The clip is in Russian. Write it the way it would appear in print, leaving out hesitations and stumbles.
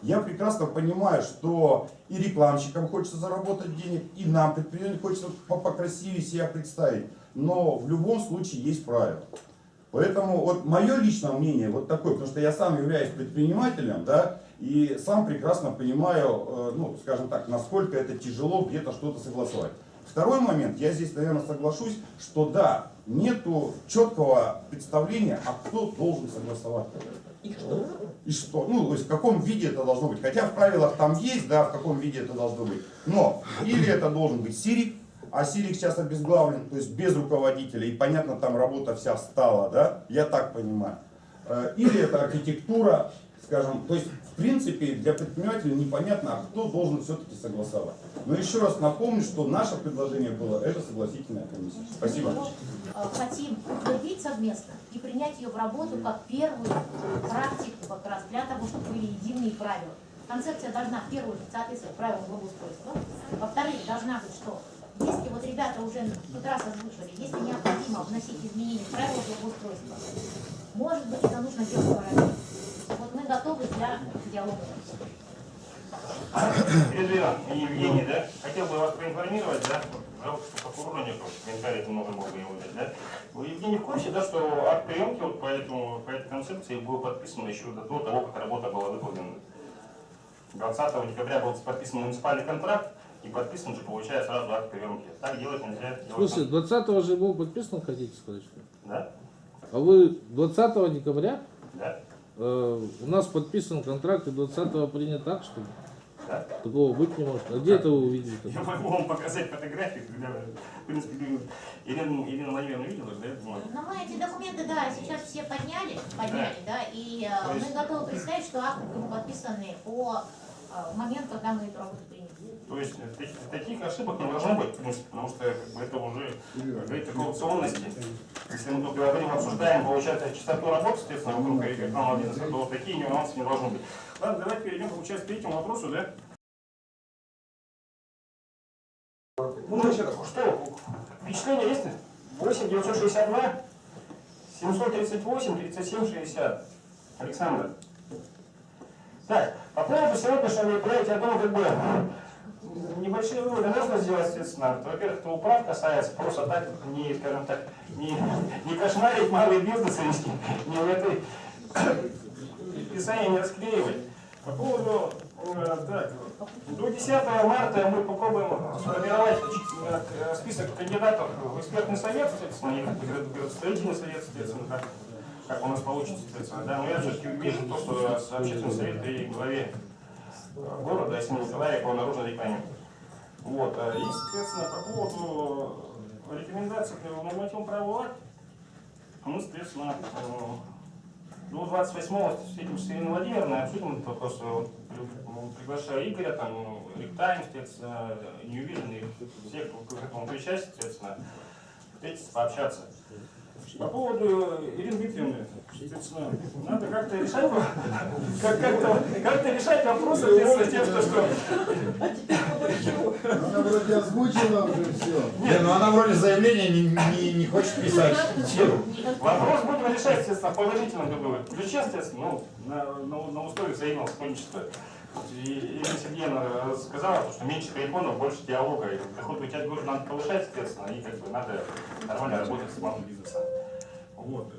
Я прекрасно понимаю, что и рекламщикам хочется заработать денег, и нам, предпринимателям, хочется покрасивее себя представить. Но в любом случае есть правила. Поэтому вот мое личное мнение вот такое, потому что я сам являюсь предпринимателем, да, и сам прекрасно понимаю, ну, скажем так, насколько это тяжело где-то что-то согласовать. Второй момент, я здесь, наверное, соглашусь, что да, нету четкого представления, а кто должен согласовать. И что? И что? Ну, то есть в каком виде это должно быть. Хотя в правилах там есть, да, в каком виде это должно быть. Но или это должен быть СИРИК, а СИРИК сейчас обезглавлен, то есть без руководителя, и понятно, там работа вся встала, да, я так понимаю. Или это архитектура, скажем, то есть в принципе для предпринимателя непонятно, а кто должен все-таки согласовать. Но еще раз напомню, что наше предложение было, это согласительная комиссия. Спасибо. Хотим утвердить совместно и принять ее в работу как первую практику как раз для того, чтобы были единые правила. Концепция должна в первую очередь соответствовать правилам благоустройства. Во-вторых, должна быть, что если вот ребята уже в тот раз озвучивали, если необходимо вносить изменения в правила благоустройства, может быть, это нужно делать параллельно. Вот мы готовы для диалога. Елена и Евгений, да, хотел бы вас проинформировать, да, жалко, что прокурора нет, комментарий много мог бы его дать, да. Вы, Евгений, в курсе, да, что акт приемки вот по этой концепции был подписан еще до того, как работа была выполнена. 20 декабря был подписан муниципальный контракт и подписан же, получая сразу акт приемки. Так делать нельзя. В смысле, 20 же был подписан, хотите сказать, что? Да. А вы 20 декабря? Да. У нас подписан контракт, и 20 принят акт, что ли? Да. Такого быть не может. А где это вы увидели? Я могу вам показать фотографии, когда, в принципе, Ирина Владимировна видела, да? Но мы эти документы, да, сейчас все подняли, да, и мы готовы представить, что акты будут подписаны по моменту, когда мы эту работу приняли. То есть таких ошибок не должно быть, в принципе, потому что как бы, это уже говорит о коррупционности. Если мы тут говорим, обсуждаем, получается, частоту работы, соответственно, вокруг рекламного бизнеса, то такие нюансы не должны быть. Ладно, давайте перейдем, получается, к третьему вопросу, да? Ну, значит, что, впечатление есть? 8 962 738 37 60. Александр. Так, по поводу сегодняшнего мероприятия, я думаю, как бы небольшие выводы нужно сделать, естественно. Во-первых, это управ касается, просто так, не, скажем так, не кошмарить малый бизнес, не в этой писание не расклеивать. По поводу, так, до 10 марта мы попробуем сформировать список кандидатов в экспертный совет, соответственно, и градостроительный совет, соответственно, как у нас получится, соответственно. Да, но я все-таки вижу то, что с общественным советом и главе города, если не Николая, по наружной рекламе. Вот. И, соответственно, по поводу рекомендаций к нормативному правовому акту, мы, соответственно, до 28-го встретимся с Ириной Владимировной, обсудим этот вопрос. Приглашаю Игоря, там, Риктайм, соответственно, Ньювижн и всех, кто к этому причастен, соответственно, встретиться, пообщаться. По поводу Ирины Дмитриевны, соответственно, надо как-то решать, решать вопрос, соответственно, с тем, что... Она вроде озвучила уже все. Нет, ну она вроде заявления не хочет писать. Вопрос будем решать, естественно, в положительном ключе, естественно, на условиях взаимного сотрудничества. Ирина Сергеевна сказала, что меньше телефонов, больше диалога. И доход вытягивать надо повышать, естественно, и как бы надо нормально работать с малым бизнесом. Вот.